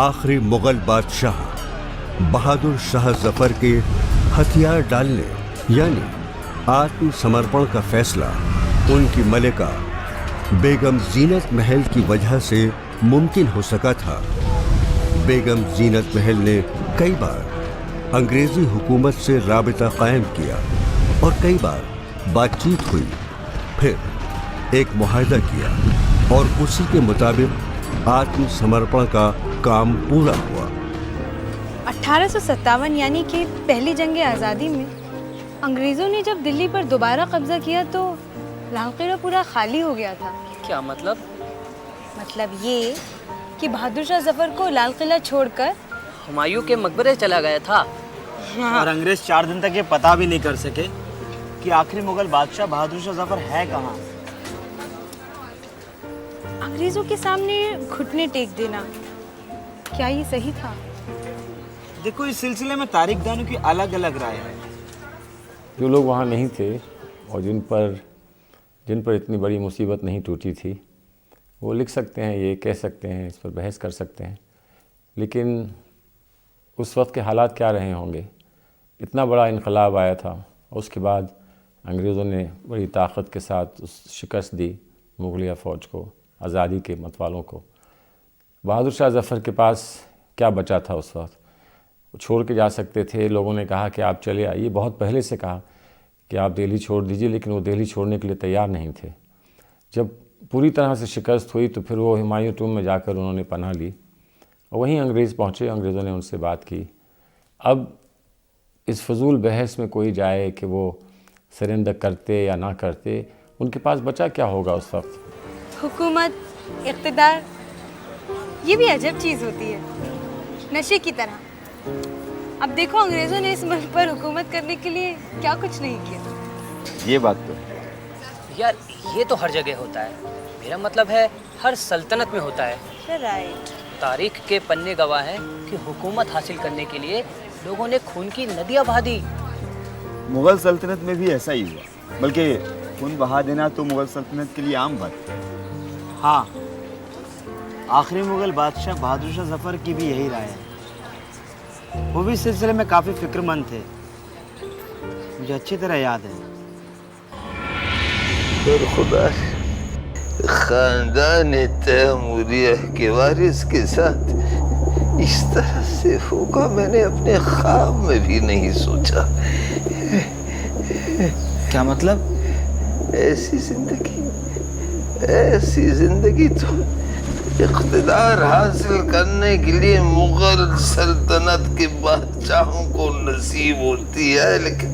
आखिरी मुगल बादशाह बहादुर शाह जफर के हथियार डालने यानी आत्मसमर्पण का फैसला उनकी मलिका बेगम जीनत महल की वजह से मुमकिन हो सका था। बेगम जीनत महल ने कई बार अंग्रेजी हुकूमत से राबिता कायम किया और कई बार बातचीत हुई, फिर एक मुआहदा किया और उसी के मुताबिक आत्मसमर्पण का काम पूरा हुआ। 1857 यानी कि पहली जंग आज़ादी में अंग्रेज़ों ने जब दिल्ली पर दोबारा कब्जा किया तो लाल किला पूरा खाली हो गया था। क्या मतलब? मतलब ये कि बहादुर शाह जफर को लाल किला छोड़कर हुमायूं के मकबरे चला गया था। और अंग्रेज 4 दिन तक ये पता भी नहीं कर सके कि आखिरी मुगल बादशाह बहादुर शाह जफर है कहाँ। अंग्रेज़ों के सामने घुटने टेक देना, क्या ये सही था? देखो, इस सिलसिले में तारीखदानों की अलग अलग राय है। जो लोग वहाँ नहीं थे और जिन पर इतनी बड़ी मुसीबत नहीं टूटी थी, वो लिख सकते हैं, ये कह सकते हैं, इस पर बहस कर सकते हैं, लेकिन उस वक्त के हालात क्या रहे होंगे। इतना बड़ा इनकलाब आया था, उसके बाद अंग्रेज़ों ने बड़ी ताकत के साथ उस शिकस्त दी मुगलिया फ़ौज को, आज़ादी के मतवालों को। बहादुर शाह जफ़र के पास क्या बचा था उस वक्त? वो छोड़ के जा सकते थे। लोगों ने कहा कि आप चले आइए, बहुत पहले से कहा कि आप दिल्ली छोड़ दीजिए, लेकिन वो दिल्ली छोड़ने के लिए तैयार नहीं थे। जब पूरी तरह से शिकस्त हुई तो फिर वो हुमायूं टूम में जाकर उन्होंने पनाह ली और वहीं अंग्रेज़ पहुँचे। अंग्रेज़ों ने उनसे बात की। अब इस फजूल बहस में कोई जाए कि वो सरेंडर करते या ना करते, उनके पास बचा क्या होगा उस वक्त? हुकूमत, इक़्तिदार, ये भी अजब चीज़ होती है, नशे की तरह। अब देखो, अंग्रेज़ों ने इस मुल्क पर हुकूमत करने के लिए क्या कुछ नहीं किया। ये बात तो यार, ये तो हर जगह होता है। मेरा मतलब है हर सल्तनत में होता है। राइट। तारीख के पन्ने गवाह हैं कि हुकूमत हासिल करने के लिए लोगों ने खून की नदियाँ बहा दी। मुगल सल्तनत में भी ऐसा ही हुआ, बल्कि खून बहा देना तो मुगल सल्तनत के लिए आम बात है। हाँ, आखिरी मुगल बादशाह बहादुर शाह जफर की भी यही राय है। वो भी इस सिलसिले में काफ़ी फिक्रमंद थे, मुझे अच्छी तरह याद है। पर खुदा, खानदान तैमूरिया के वारिस के साथ इस तरह से होगा मैंने अपने ख्वाब में भी नहीं सोचा। क्या मतलब? ऐसी जिंदगी तो इक़्तिदार हासिल करने के लिए मुगल सल्तनत के बादशाहों को नसीब होती है, लेकिन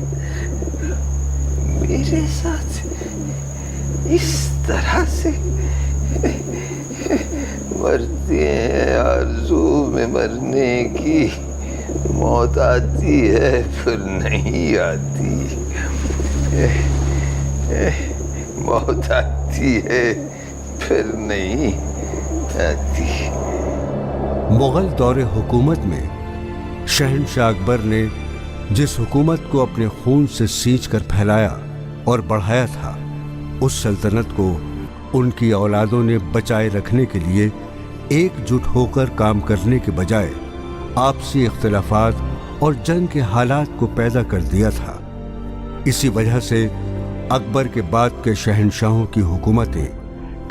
मेरे साथ इस तरह से मरते हैं, आरज़ू में मरने की मौत आती है फिर नहीं आती, मौत आती है फिर नहीं आती। मुगल दौरे हुकूमत में शहंशाह अकबर ने जिस हुकूमत को अपने खून से सींच कर फैलाया और बढ़ाया था, उस सल्तनत को उनकी औलादों ने बचाए रखने के लिए एकजुट होकर काम करने के बजाय आपसी इख्तिलाफात और जंग के हालात को पैदा कर दिया था। इसी वजह से अकबर के बाद के शहंशाहों की हुकूमतें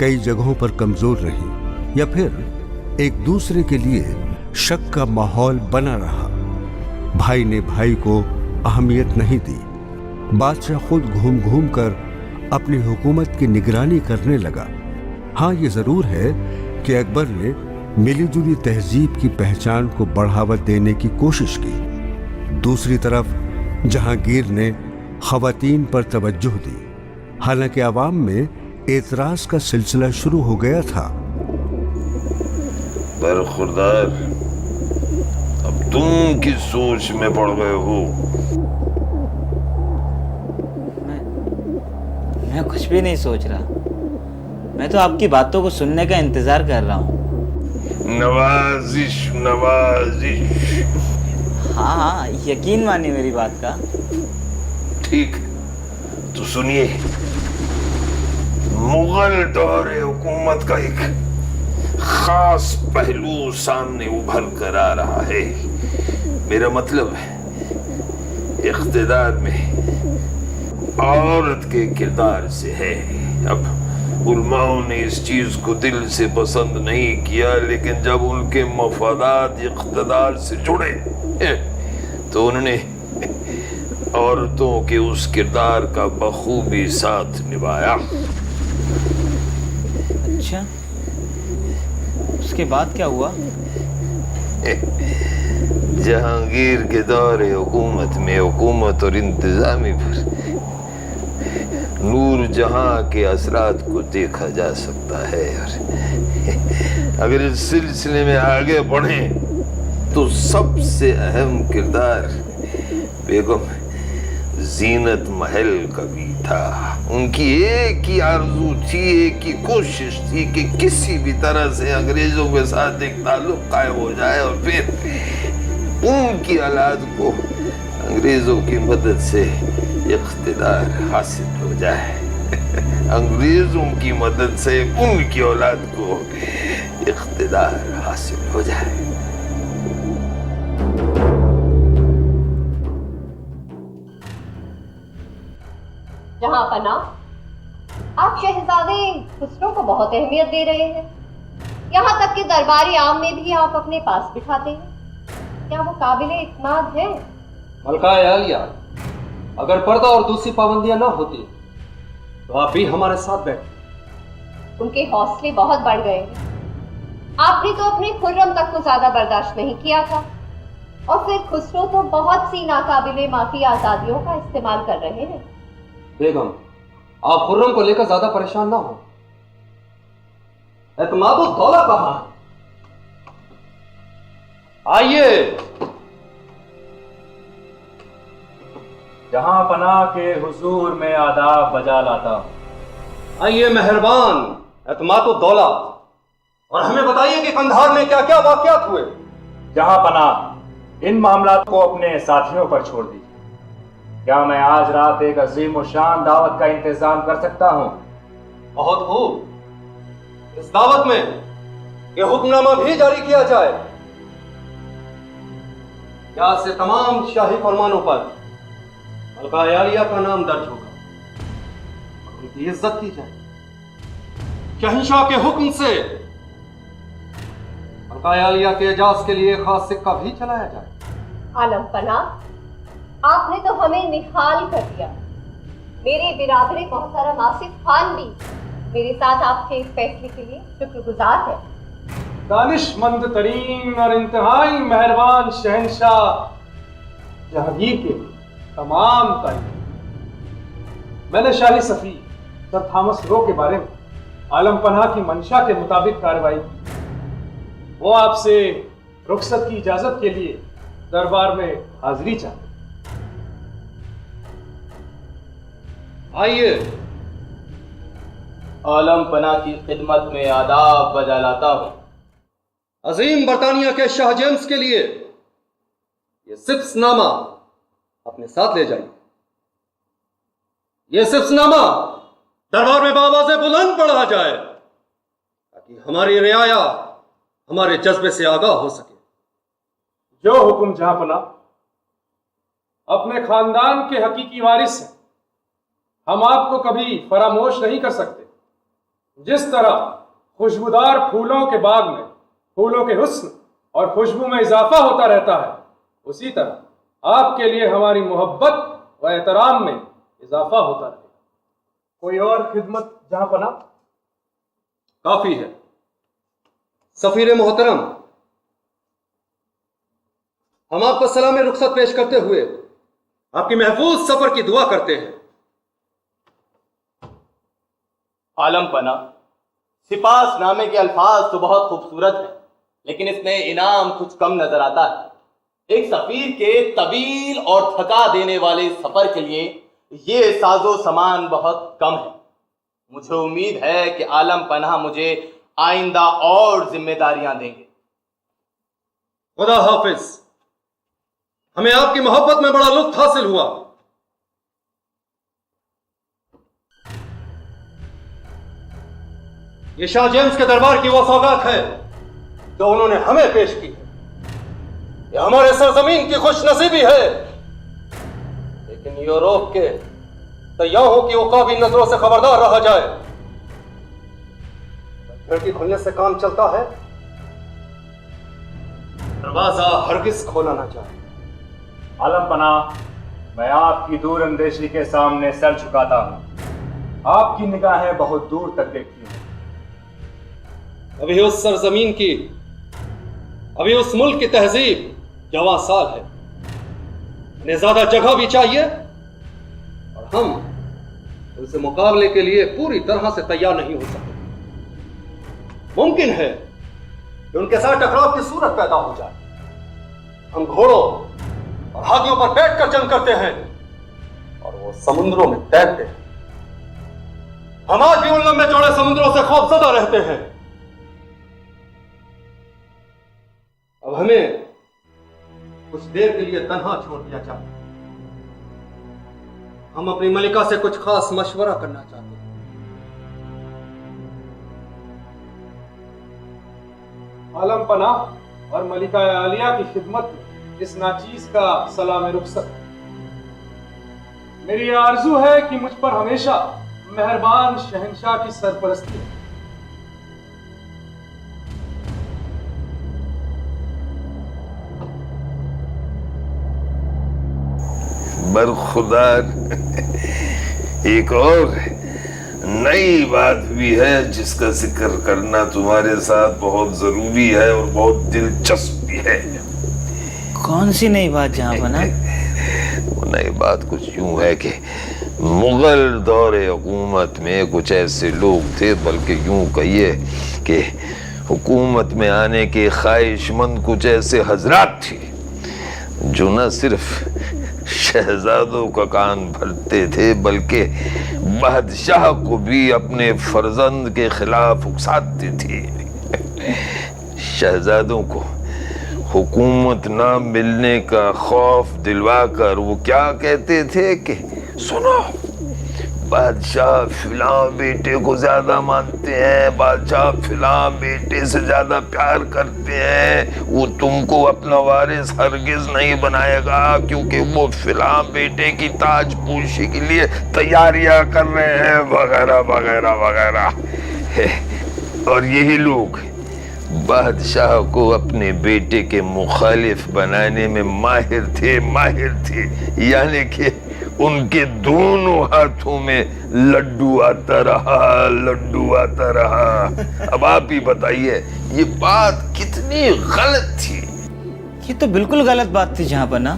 कई जगहों पर कमज़ोर रहीं या फिर एक दूसरे के लिए शक का माहौल बना रहा। भाई ने भाई को अहमियत नहीं दी। बादशाह खुद घूम घूम कर अपनी हुकूमत की निगरानी करने लगा। हाँ, ये ज़रूर है कि अकबर ने मिलीजुली तहजीब की पहचान को बढ़ावा देने की कोशिश की। दूसरी तरफ जहांगीर ने ख़वातीन पर तवज्जो दी, हालांकि आवाम में एतराज़ का सिलसिला शुरू हो गया था। बरखुरदार, अब तुम किस सोच में पड़ गए हो? मैं कुछ भी नहीं सोच रहा। मैं तो आपकी बातों को सुनने का इंतजार कर रहा हूँ। नवाजिश नवाजिश। हाँ, यकीन मानिए मेरी बात का। ठीक, तो सुनिए, मुगल दौरे हुकूमत का एक खास पहलू सामने उभर कर आ रहा है। मेरा मतलब इख्तिदार में औरत के किरदार से है। अब उलमाओं ने इस चीज को दिल से पसंद नहीं किया, लेकिन जब उनके मफादात इख्तिदार से जुड़े तो उन्होंने औरतों के उस किरदार का बखूबी साथ निभाया। अच्छा, उसके बाद क्या हुआ? जहांगीर के दौरे हुकूमत में हुकूमत और इंतजामी पर नूर जहां के असरात को देखा जा सकता है। और अगर इस सिलसिले में आगे बढ़े तो सबसे अहम किरदार बेगम जीनत महल का भी था। उनकी एक ही आरज़ू थी, एक ही कोशिश थी कि किसी भी तरह से अंग्रेजों के साथ एक ताल्लुक कायम हो जाए और फिर उनकी औलाद को अंग्रेजों की मदद से इख्तिदार हासिल हो जाए। अंग्रेजों की मदद से उनकी औलाद को इख्तिदार हासिल हो जाए। जहां पना, आप शहजादे खुसरो को बहुत अहमियत दे रहे हैं। यहाँ तक कि दरबारी आम में भी आप अपने पास बिठाते हैं। क्या वो काबिले इत्मीनान है? मलका आलिया, अगर पर्दा और दूसरी पाबंदियां ना होती तो आप भी हमारे साथ बैठे। उनके हौसले बहुत बढ़ गए हैं। आपने तो अपने खुर्रम तक को ज्यादा बर्दाश्त नहीं किया था, और फिर खुसरो तो बहुत सी नाकाबिले माफी आजादियों का इस्तेमाल कर रहे हैं। बेगम, आप खुर्रम को लेकर ज्यादा परेशान ना हो। एतमादुद्दौला कहां है? आइए। जहां पनाह के हुजूर में आदाब बजा लाता। आइए मेहरबान एतमादुद्दौला, और हमें बताइए कि कंधार में क्या क्या वाकयात हुए। जहां पनाह, इन मामलात को अपने साथियों पर छोड़ दीजिए। क्या मैं आज रात एक अजीम शान दावत का इंतजाम कर सकता हूं? बहुत खूब। इस दावत में यह हुक्मनामा भी जारी किया जाए। यहाँ से तमाम शाही फरमानों पर मलका आलिया का नाम दर्ज होगा और उनकी इज्जत की जाए। शहंशाह के हुक्म से मलका आलिया के एजाज के लिए खास सिक्का भी चलाया जाए। आलम पना, आपने तो हमें निहाल कर दिया। मेरे बिरादरे मोहतरम आसिफ खान भी मेरे साथ आपके इस फैसले के लिए शुक्रगुजार है। दानिशमंद तरीन और इंतहाई मेहरबान शहंशाह जहांगीर के तमाम तारीफ। मैंने शाही सफी सर थॉमस रो के बारे में आलम पनाह की मंशा के मुताबिक कार्रवाई की। वो आपसे रुखसत की इजाजत के लिए दरबार में हाजिरी चाहते। आइए। आलम पनाह की खिदमत में आदाब बजा लाता हूं। अजीम बरतानिया के शाह जेम्स के लिए ये सिफ्सनामा अपने साथ ले जाइए। ये सिफ्सनामा दरबार में बावाज़े बुलंद पढ़ा जाए ताकि हमारी रियाया हमारे जज्बे से आगाह हो सके। जो हुक्म जहांपना, अपने खानदान के हकीकी वारिस हैं। हम आपको कभी फरामोश नहीं कर सकते। जिस तरह खुशबूदार फूलों के बाग में फूलों के हुस्न और खुशबू में इजाफा होता रहता है, उसी तरह आपके लिए हमारी मोहब्बत व एहतराम में इजाफा होता रहेगा। कोई और खिदमत जहांपना? काफी है। सफीर मोहतरम, हम आपको सलाम रुखसत पेश करते हुए आपकी महफूज सफर की दुआ करते हैं। आलम पना, सिपास नामे के अल्फाज तो बहुत खूबसूरत है, लेकिन इसमें इनाम कुछ कम नजर आता है। एक सफीर के तवील और थका देने वाले सफर के लिए ये साजो सामान बहुत कम है। मुझे उम्मीद है कि आलम पनाह मुझे आइंदा और जिम्मेदारियां देंगे। खुदा हाफिज। हमें आपकी मोहब्बत में बड़ा लुत्फ हासिल हुआ। ये शाह जेम्स के दरबार की वो सौगात है जो उन्होंने हमें पेश की है। ये हमारे सरजमीन की खुशनसीबी है, लेकिन यूरोप के सयाहों की उकाबी नजरों से खबरदार रहा जाए। खिड़की खुलने से काम चलता है, दरवाजा हरगिज खोला ना जाए। आलम पना, मैं आपकी दूर अंदेशी के सामने सर झुकाता हूं। आपकी निगाहें बहुत दूर तक देखती हैं। अभी उस सरजमीन की, अभी उस मुल्क की तहजीब जवां साल है। उन्हें ज्यादा जगह भी चाहिए और हम उनसे मुकाबले के लिए पूरी तरह से तैयार नहीं हो सकते। मुमकिन है कि उनके साथ टकराव की सूरत पैदा हो जाए। हम घोड़ों और हाथियों पर बैठकर जंग करते हैं और वो समुद्रों में तैरते हैं। हम आज भी उन लंबे चौड़े समुद्रों से खौफजदा रहते हैं। अब हमें कुछ देर के लिए तन्हा छोड़ दिया जाए। हम अपनी मलिका से कुछ खास मशवरा करना चाहते हैं। आलम पना और मलिका आलिया की खिदमत में इस नाचीज का सलाम रुखसत। मेरी आरजू है कि मुझ पर हमेशा मेहरबान शहंशाह की सरपरस्ती है। बरखुदार एक और नई बात भी है जिसका जिक्र करना तुम्हारे साथ बहुत जरूरी है और बहुत दिलचस्प भी है। कौन सी नई बात जहाँ बना? वो नई बात कुछ यूं है कि मुगल दौरे हुकूमत में कुछ ऐसे लोग थे, बल्कि यूं कहिए कि हुकूमत में आने के ख्वाहिशमंद कुछ ऐसे हजरात थे जो न सिर्फ शहजादों का कान भरते थे बल्कि बादशाह को भी अपने फर्जंद के खिलाफ उकसाते थे। शहजादों को हुकूमत ना मिलने का खौफ दिलवाकर वो क्या कहते थे कि सुनो, बादशाह फिला बेटे को ज्यादा मानते हैं, बादशाह फिला बेटे से ज्यादा प्यार करते हैं, वो तुमको अपना वारिस हरगिज नहीं बनाएगा क्योंकि वो फिला बेटे की ताजपोशी के लिए तैयारियां कर रहे हैं, वगैरह वगैरह वगैरह। और यही लोग बादशाह को अपने बेटे के मुखालिफ बनाने में माहिर थे, यानी कि उनके दोनों हाथों में लड्डू आता रहा। अब आप ही बताइए ये बात कितनी गलत थी? ये तो बिल्कुल गलत बात थी जहाँ पर ना।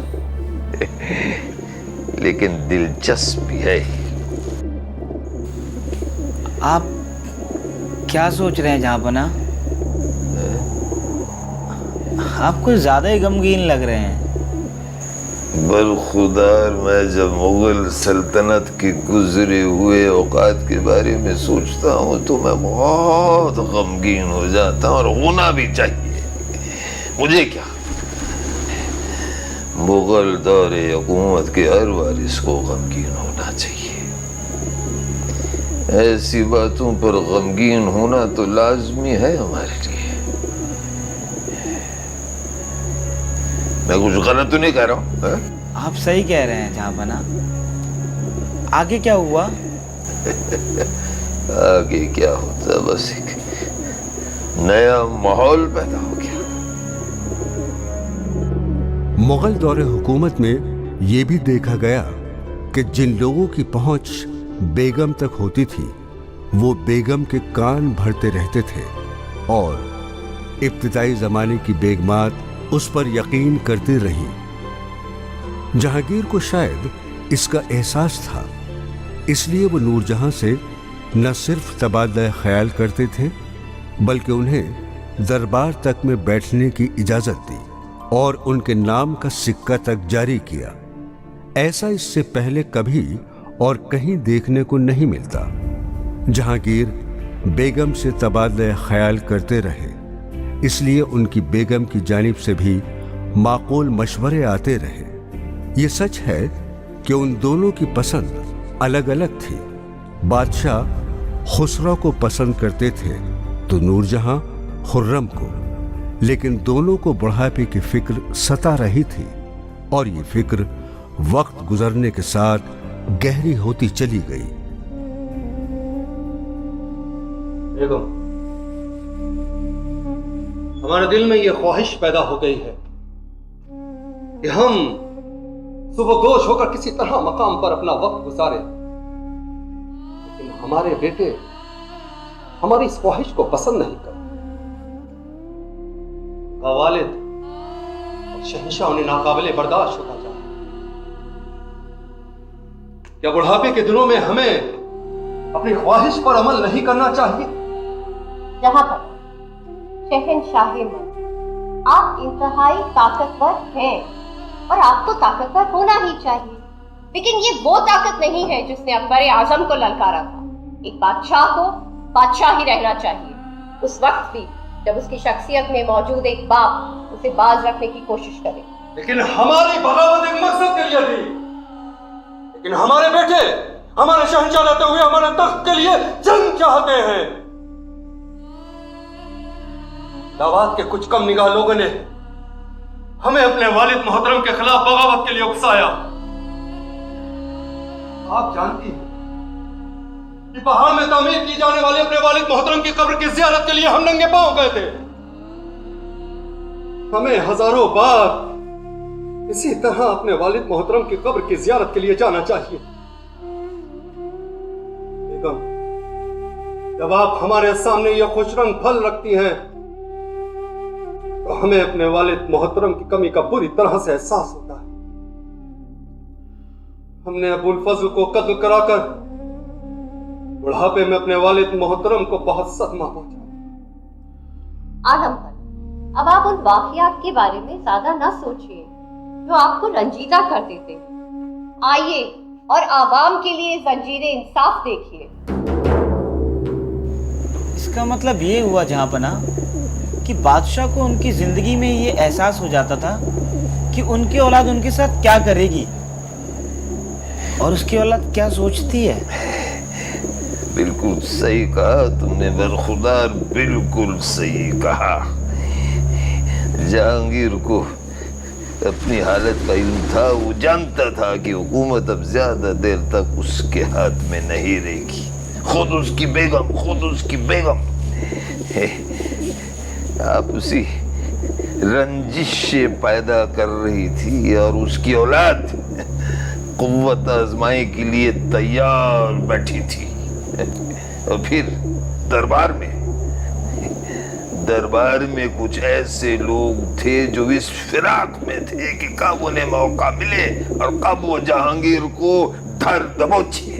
लेकिन दिलचस्प भी है। आप क्या सोच रहे हैं जहाँ पर ना? आप कुछ ज्यादा ही गमगीन लग रहे हैं। बरखुदार, मैं जब मुगल सल्तनत के गुजरे हुए औकात के बारे में सोचता हूँ तो मैं बहुत गमगीन हो जाता हूँ, और होना भी चाहिए। मुझे क्या, मुगल दौरे हुकूमत के हर वारिस को गमगीन होना चाहिए। ऐसी बातों पर गमगीन होना तो लाजमी है हमारे लिए। मैं कुछ गलत तो नहीं कह रहा हूँ? आप सही कह रहे हैं जहाँ बना। आगे क्या हुआ? आगे क्या होता, बस एक नया माहौल पैदा हो गया। मुगल दौरे हुकूमत में ये भी देखा गया कि जिन लोगों की पहुंच बेगम तक होती थी वो बेगम के कान भरते रहते थे, और इब्तिदाई जमाने की बेगमात उस पर यकीन करती रही। जहांगीर को शायद इसका एहसास था, इसलिए वो नूरजहां से न सिर्फ तबादला ख्याल करते थे बल्कि उन्हें दरबार तक में बैठने की इजाजत दी और उनके नाम का सिक्का तक जारी किया। ऐसा इससे पहले कभी और कहीं देखने को नहीं मिलता। जहांगीर बेगम से तबादला ख्याल करते रहे, इसलिए उनकी बेगम की जानिब से भी माकूल मशवरे आते रहे। ये सच है कि उन दोनों की पसंद अलग अलग थी। बादशाह खुसरो को पसंद करते थे तो नूरजहां खुर्रम को, लेकिन दोनों को बुढ़ापे की फिक्र सता रही थी और ये फिक्र वक्त गुजरने के साथ गहरी होती चली गई। बेगम, हमारे दिल में यह ख्वाहिश पैदा हो गई है कि हम सुबहगोश होकर किसी तरह मकाम पर अपना वक्त गुजारें, लेकिन हमारे बेटे हमारी इस ख्वाहिश को पसंद नहीं करते। वालिद और शहंशाह उन्हें नाकाबिले बर्दाश्त होता जा रहा है। क्या बुढ़ापे के दिनों में हमें अपनी ख्वाहिश पर अमल नहीं करना चाहिए? जहां पर शहंशाह मर्द, आप इंतहाई ताकतवर हैं और आपको ताकतवर होना ही चाहिए, लेकिन ये वो ताकत नहीं है जिसने अकबर आजम को ललकारा था। एक बादशाह को बादशाह ही रहना चाहिए, उस वक्त भी जब उसकी शख्सियत में मौजूद एक बाप उसे बाज रखने की कोशिश करे। लेकिन हमारी बगावत एक मकसद के लिए थी, लेकिन हमारे बेटे हमारे शहंशाह रहते हुए हमारे तख्त के लिए जंग चाहते हैं। दावात के कुछ कम निगाह लोगों ने हमें अपने वालिद मोहतरम के खिलाफ बगावत के लिए उकसाया। आप जानती हैं कि पहाड़ में तामीर की जाने वाली अपने वालिद मोहतरम की कब्र की ज़ियारत के लिए हम नंगे पांव गए थे। हमें हजारों बार इसी तरह अपने वालिद मोहतरम की कब्र की ज़ियारत के लिए जाना चाहिए। बेगम, जब आप हमारे सामने यह खुशरंग फल रखती हैं तो हमें अपने वालिद मोहतरम की कमी का पूरी तरह से एहसास होता है। हमने अबुल फजल को कत्ल कराकर बुढ़ापे में अपने वालिद मोहतरम को बहुत सदमा पहुंचा। आलम पर अब आप उन वाकयात के बारे में ज्यादा ना सोचिए जो आपको रंजीदा कर देते हैं। आइए और आवाम के लिए जंजीरे इंसाफ देखिए। इसका मतलब ये हुआ जहांपना कि बादशाह को उनकी जिंदगी में ये एहसास हो जाता था कि उनकी औलाद उनके साथ क्या करेगी और उसकी औलाद क्या सोचती है। बिल्कुल सही कहा तुमने बरखुदार, बिल्कुल सही कहा। जहांगीर को अपनी हालत का इल्म था, वो जानता था कि हुकूमत अब ज्यादा देर तक उसके हाथ में नहीं रहेगी। खुद उसकी बेगम आप उसी रंजिश से पैदा कर रही थी और उसकी औलाद कुव्वत आजमाई के लिए तैयार बैठी थी। और फिर दरबार में कुछ ऐसे लोग थे जो इस फिराक में थे कि कब उन्हें मौका मिले और कब वो जहांगीर को धर दबोचे।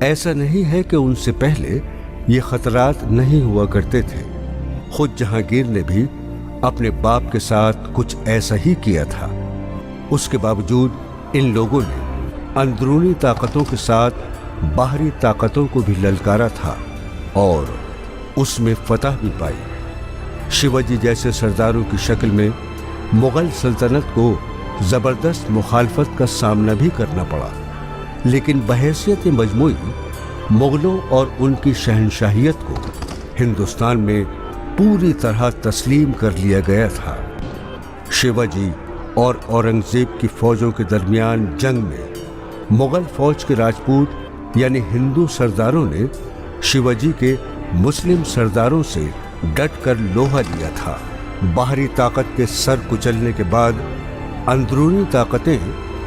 ऐसा नहीं है कि उनसे पहले ये खतरात नहीं हुआ करते थे। खुद जहांगीर ने भी अपने बाप के साथ कुछ ऐसा ही किया था। उसके बावजूद इन लोगों ने अंदरूनी ताकतों के साथ बाहरी ताकतों को भी ललकारा था और उसमें फतह भी पाई। शिवाजी जैसे सरदारों की शक्ल में मुगल सल्तनत को जबरदस्त मुखालफत का सामना भी करना पड़ा, लेकिन बहैसियत मजमूई मुगलों और उनकी शहंशाहियत को हिंदुस्तान में पूरी तरह तस्लीम कर लिया गया था। शिवाजी और औरंगजेब की फौजों के दरमियान जंग में मुगल फौज के राजपूत यानी हिंदू सरदारों ने शिवाजी के मुस्लिम सरदारों से डटकर लोहा लिया था। बाहरी ताकत के सर कुचलने के बाद अंदरूनी ताकतें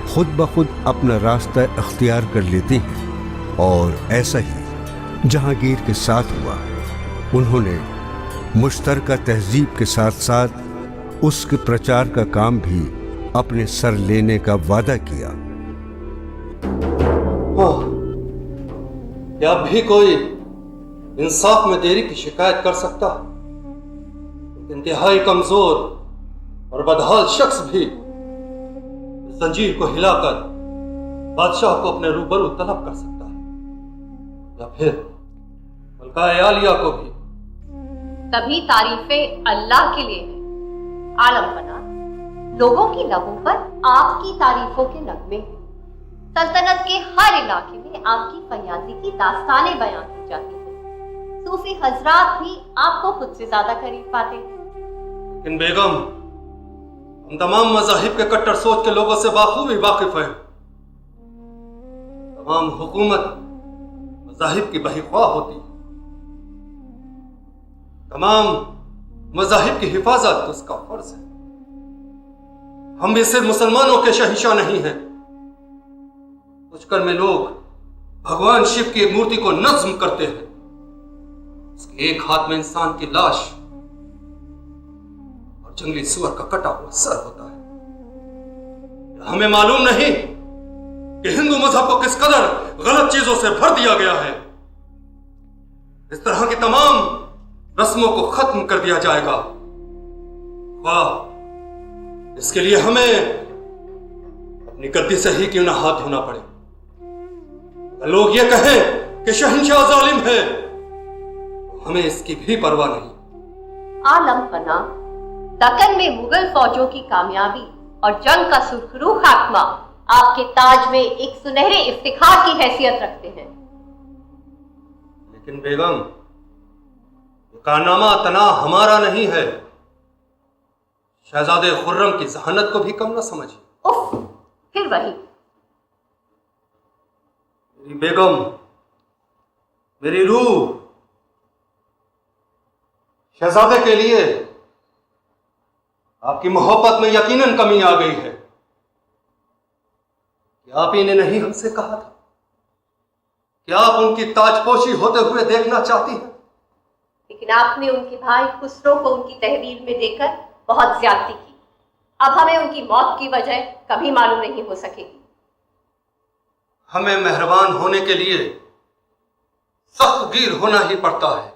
खुद ब खुद अपना रास्ता अख्तियार कर लेती हैं और ऐसा ही जहांगीर के साथ हुआ। उन्होंने मुश्तरका तहजीब के साथ साथ उसके प्रचार का काम भी अपने सर लेने का वादा किया। क्या अब भी कोई इंसाफ में देरी की शिकायत कर सकता? इंतहाई कमजोर और बदहाल शख्स भी जंजीर को हिलाकर बादशाह को अपने रूबरू तलब कर सकता है, या फिर मलकाए आलिया को भी। तभी तारीफें अल्लाह के लिए है। आलम बना लोगों की लबों पर आपकी तारीफों के नगमे। सल्तनत के हर इलाके में आपकी फरियादी की दास्तानें बयां की जाती हैं। सूफी हजरात भी आपको खुद से ज्यादा करीब पाते हैं। लेकिन बेगम, हम तमाम मज़ाहिब के कट्टर सोच के लोगों से बाखूबी वाकिफ हैं। तमाम हुकूमत मज़ाहिब की बहिख्वाह होती है। तमाम मज़ाहिब की हिफाजत उसका फर्ज है। हम भी सिर्फ मुसलमानों के शहींशाह नहीं हैं। पुष्कर में लोग भगवान शिव की एक मूर्ति को नज्म करते हैं। उसके एक हाथ में इंसान की लाश और जंगली सुअर का कटा हुआ सर होता है। हमें मालूम नहीं कि हिंदू मजहब को किस कदर गलत चीजों से भर दिया गया है। इस तरह की तमाम रस्मों को खत्म कर दिया जाएगा। वाह, इसके लिए हमें अपनी गद्दी से ही क्यों ना हाथ धोना पड़े। लोग ये कहें कि शहंशाह जालिम है, तो हमें इसकी भी परवाह नहीं। आलम पना दक्कन में मुगल फौजों की कामयाबी और जंग का सुरखरू खात्मा आपके ताज में एक सुनहरे इफ्तिखार की हैसियत रखते हैं। लेकिन बेगम, ये कारनामा तना हमारा नहीं है। शहजादे खुर्रम की जहानत को भी कम न समझिए। उफ, फिर वही। मेरी बेगम, मेरी रूह, शहजादे के लिए आपकी मोहब्बत में यकीनन कमी आ गई है। क्या आप ही ने नहीं हमसे कहा था कि आप उनकी ताजपोशी होते हुए देखना चाहती हैं? लेकिन आपने उनके भाई खुसरो को उनकी तहवील में देकर बहुत ज्यादती की। अब हमें उनकी मौत की वजह कभी मालूम नहीं हो सकेगी। हमें मेहरबान होने के लिए सख्तगीर होना ही पड़ता है।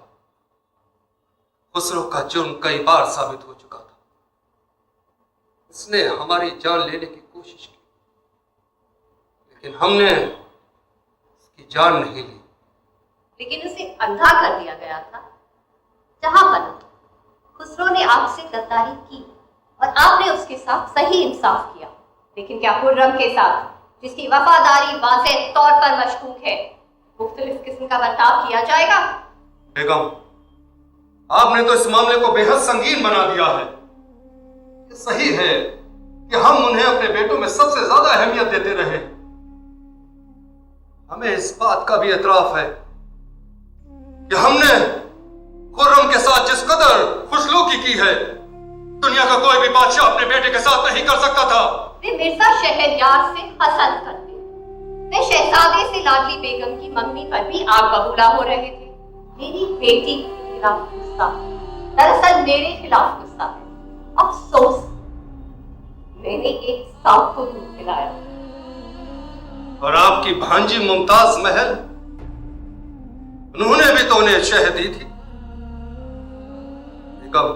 खुसरो का जुर्म कई बार साबित हो चुका था। उसने हमारी जान लेने की कोशिश की, लेकिन हमने उसकी जान नहीं ली। लेकिन उसे अंधा कर दिया गया था। जहां पर खुसरो ने आपसे गद्दारी की और आपने उसके साथ सही इंसाफ किया, लेकिन क्या खुर्रम के साथ, जिसकी वफादारी वाज़ेह तौर पर मशकूक है, मुख्तलिफ किस्म का बर्ताव किया जाएगा? बेगम, आपने तो इस मामले को बेहद संगीन बना दिया है। ये सही है कि हम उन्हें अपने बेटों में सबसे ज्यादा अहमियत देते रहे। हमें इस बात का भी एतराफ है कि हमने खुर्रम के साथ जिस कदर खुशलूकी की है, दुनिया का कोई भी बादशाह अपने बेटे के साथ नहीं कर सकता था। वे मिर्जा शहरयार से हसद करते, वे शहजादे से लाडली बेगम की मंगनी पर भी आग बबूला हो रहे थे। मेरी बेटी के खिलाफ गुस्सा दरअसल मेरे खिलाफ गुस्सा है। अफसोस, मैंने एक सांप को दूध पिलाया। और आपकी भांजी मुमताज महल, उन्होंने भी तो उन्हें शह दी थी। बेगम,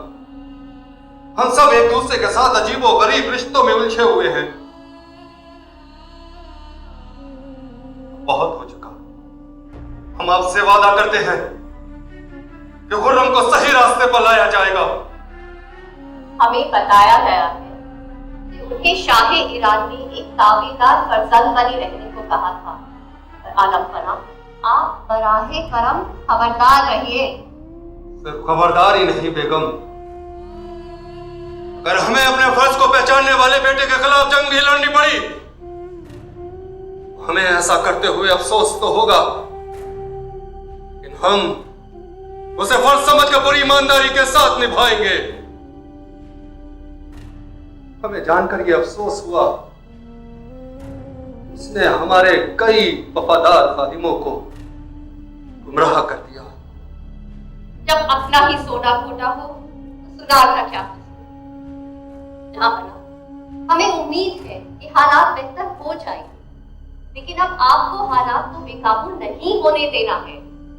हम सब एक दूसरे के साथ अजीबो गरीब रिश्तों में उलझे हुए हैं। बहुत हो चुका। हम आपसे वादा करते हैं कि खुर्रम को सही रास्ते पर लाया जाएगा। हमें बताया गया है कि उनके शाह ईरान ने एक ताबेदार फरजंद बनी रहने को कहा था। पर आलम पना, आप बराहे करम खबरदार रहिए। सिर्फ खबरदार ही नहीं बेगम, अगर हमें अपने फर्ज को पहचानने वाले बेटे के खिलाफ जंग भी लड़नी पड़ी, हमें ऐसा करते हुए अफसोस तो होगा, लेकिन हम उसे फर्ज समझकर पूरी ईमानदारी के साथ निभाएंगे। हमें जानकर यह अफसोस हुआ, उसने हमारे कई वफादार खादिमों को गुमराह कर दिया। जब अपना ही सोना खोटा हो तो सुनार का क्या? हमें उम्मीद है कि हालात बेहतर हो जाएंगे, लेकिन अब आपको हालात को बेकाबू नहीं होने देना है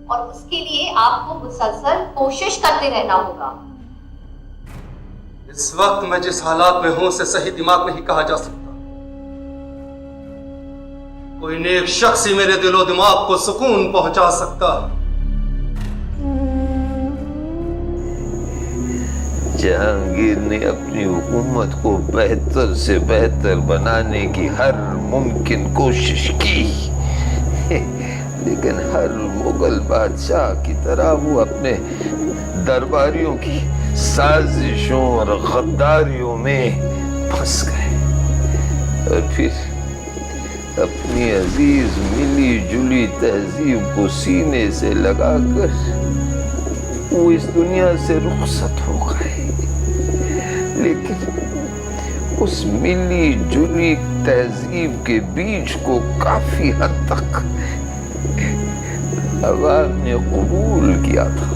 और उसके लिए आपको मुसलसल कोशिश करते रहना होगा। इस वक्त मैं जिस हालात में हूं उसे सही दिमाग नहीं कहा जा सकता। कोई नेक शख्स ही मेरे दिलो दिमाग को सुकून पहुंचा सकता है। जहांगीर ने अपनी हुकूमत को बेहतर से बेहतर बनाने की हर मुमकिन कोशिश की, लेकिन हर मुगल बादशाह की तरह वो अपने दरबारियों की साजिशों और गद्दारियों में फंस गए और फिर अपनी अजीज मिली जुली तहजीब को सीने से लगाकर वो इस दुनिया से रुखसत हो गए। लेकिन उस मिली जुली तहजीब के बीज को काफी हद तक अवाम ने कबूल किया था।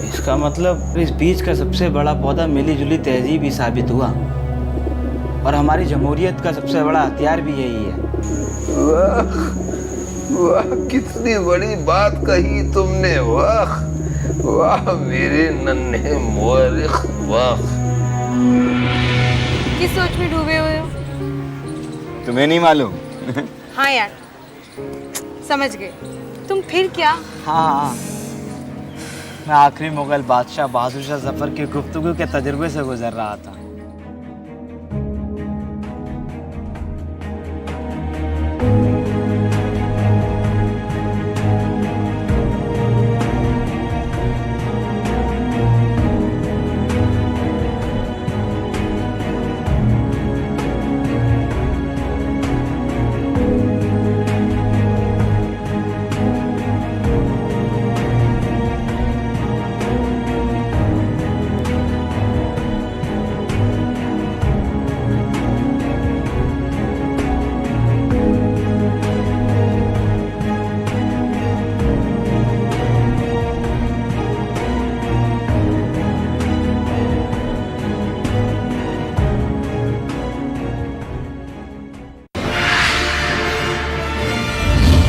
इसका मतलब इस बीज का सबसे बड़ा पौधा मिली जुली तहजीब ही साबित हुआ और हमारी जमहूरियत का सबसे बड़ा हथियार भी यही है। वाह वाह, कितनी बड़ी बात कही तुमने। वाह वाह मेरे नन्हे मुअर्रिख, वाह। किस सोच में डूबे हुए हो? तुम्हें नहीं मालूम? हाँ यार, समझ गए। तुम फिर क्या? हाँ, मैं आखिरी मुगल बादशाह बहादुर शाह जफर की गुफ्तगू के तजुर्बे से गुजर रहा था।